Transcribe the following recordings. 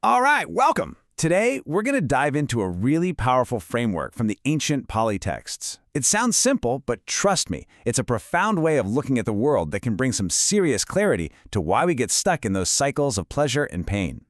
All right, welcome. Today, we're going to dive into a really powerful framework from the ancient Pali texts. It sounds simple, but trust me, it's a profound way of looking at the world that can bring some serious clarity to why we get stuck in those cycles of pleasure and pain.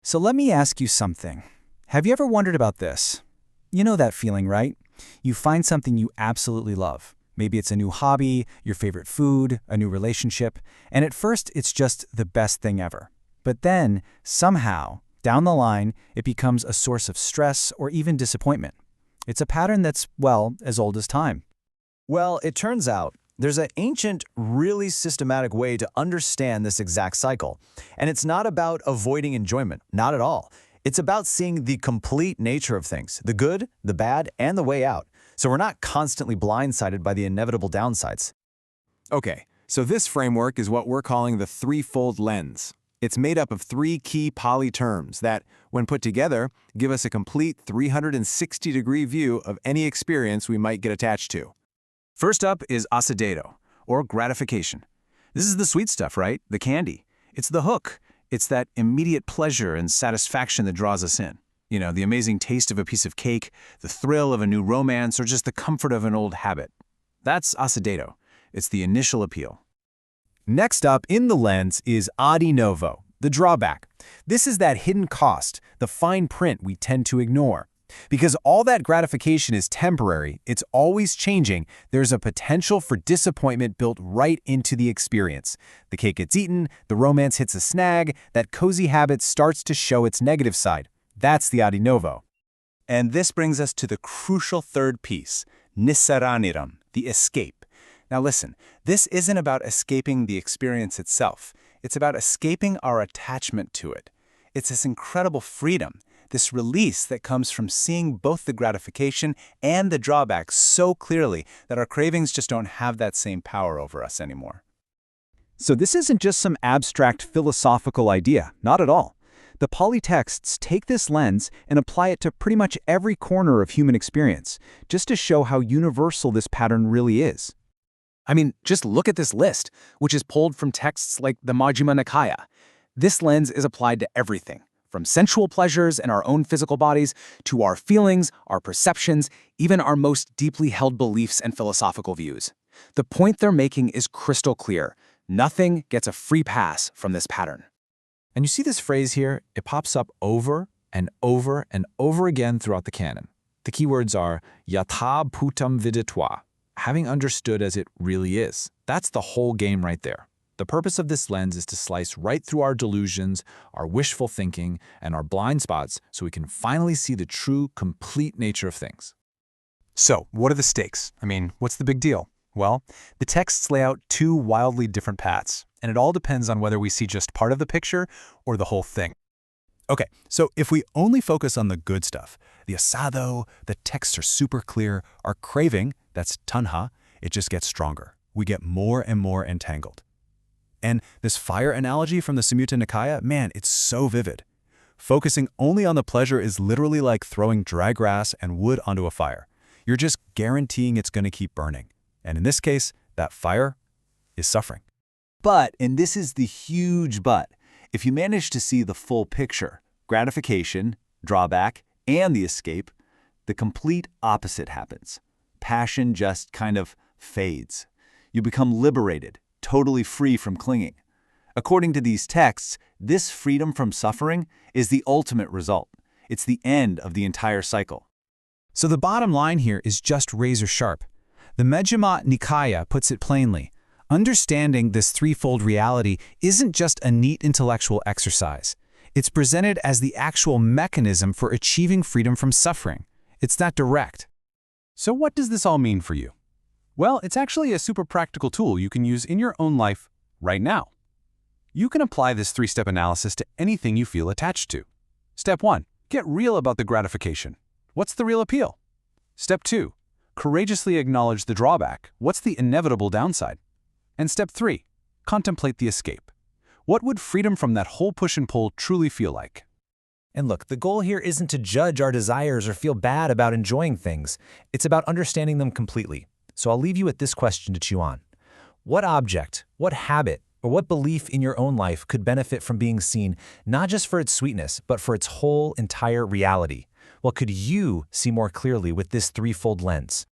So let me ask you something. Have you ever wondered about this? You know that feeling, right? You find something you absolutely love. Maybe it's a new hobby, your favorite food, a new relationship, and at first it's just the best thing ever. But then, somehow, down the line, it becomes a source of stress or even disappointment. It's a pattern that's, well, as old as time. Well, it turns out there's an ancient, really systematic way to understand this exact cycle. And it's not about avoiding enjoyment, not at all. It's about seeing the complete nature of things, the good, the bad, and the way out. So we're not constantly blindsided by the inevitable downsides. Okay, so this framework is what we're calling the threefold lens. It's made up of three key Pali terms that, when put together, give us a complete 360-degree view of any experience we might get attached to. First up is Assāda, or gratification. This is the sweet stuff, right? The candy. It's the hook. It's that immediate pleasure and satisfaction that draws us in. You know, the amazing taste of a piece of cake, the thrill of a new romance, or just the comfort of an old habit. That's Assāda. It's the initial appeal. Next up in the lens is adi novo, the drawback. This is that hidden cost, the fine print we tend to ignore. Because all that gratification is temporary, it's always changing, there's a potential for disappointment built right into the experience. The cake gets eaten, the romance hits a snag, that cozy habit starts to show its negative side. That's the adi novo. And this brings us to the crucial third piece, nissaraniram, the escape. Now listen, this isn't about escaping the experience itself. It's about escaping our attachment to it. It's this incredible freedom, this release that comes from seeing both the gratification and the drawbacks so clearly that our cravings just don't have that same power over us anymore. So this isn't just some abstract philosophical idea, not at all. The Pali texts take this lens and apply it to pretty much every corner of human experience, just to show how universal this pattern really is. I mean, just look at this list, which is pulled from texts like the Majjhima Nikāya. This lens is applied to everything, from sensual pleasures in our own physical bodies to our feelings, our perceptions, even our most deeply held beliefs and philosophical views. The point they're making is crystal clear. Nothing gets a free pass from this pattern. And you see this phrase here, it pops up over and over and over again throughout the canon. The keywords are yatha bhutam viditva, having understood as it really is. That's the whole game right there. The purpose of this lens is to slice right through our delusions, our wishful thinking, and our blind spots so we can finally see the true, complete nature of things. So, what are the stakes? I mean, what's the big deal? Well, the texts lay out two wildly different paths, and it all depends on whether we see just part of the picture or the whole thing. Okay, so if we only focus on the good stuff, the Assāda, the texts are super clear, our craving, that's tanha, it just gets stronger. We get more and more entangled. And this fire analogy from the Saṃyutta Nikāya, man, it's so vivid. Focusing only on the pleasure is literally like throwing dry grass and wood onto a fire. You're just guaranteeing it's going to keep burning. And in this case, that fire is suffering. But, and this is the huge but, if you manage to see the full picture, gratification, drawback, and the escape, the complete opposite happens. Passion just kind of fades. You become liberated, totally free from clinging. According to these texts, this freedom from suffering is the ultimate result. It's the end of the entire cycle. So the bottom line here is just razor sharp. The Majjhima Nikāya puts it plainly. Understanding this threefold reality isn't just a neat intellectual exercise. It's presented as the actual mechanism for achieving freedom from suffering. It's that direct. So what does this all mean for you? Well, it's actually a super practical tool you can use in your own life right now. You can apply this three-step analysis to anything you feel attached to. Step 1, get real about the gratification. What's the real appeal? Step 2, courageously acknowledge the drawback. What's the inevitable downside? And step 3, contemplate the escape. What would freedom from that whole push and pull truly feel like? And look, the goal here isn't to judge our desires or feel bad about enjoying things. It's about understanding them completely. So I'll leave you with this question to chew on. What object, what habit, Or what belief in your own life could benefit from being seen not just for its sweetness, but for its whole, entire reality? What could you see more clearly with this threefold lens?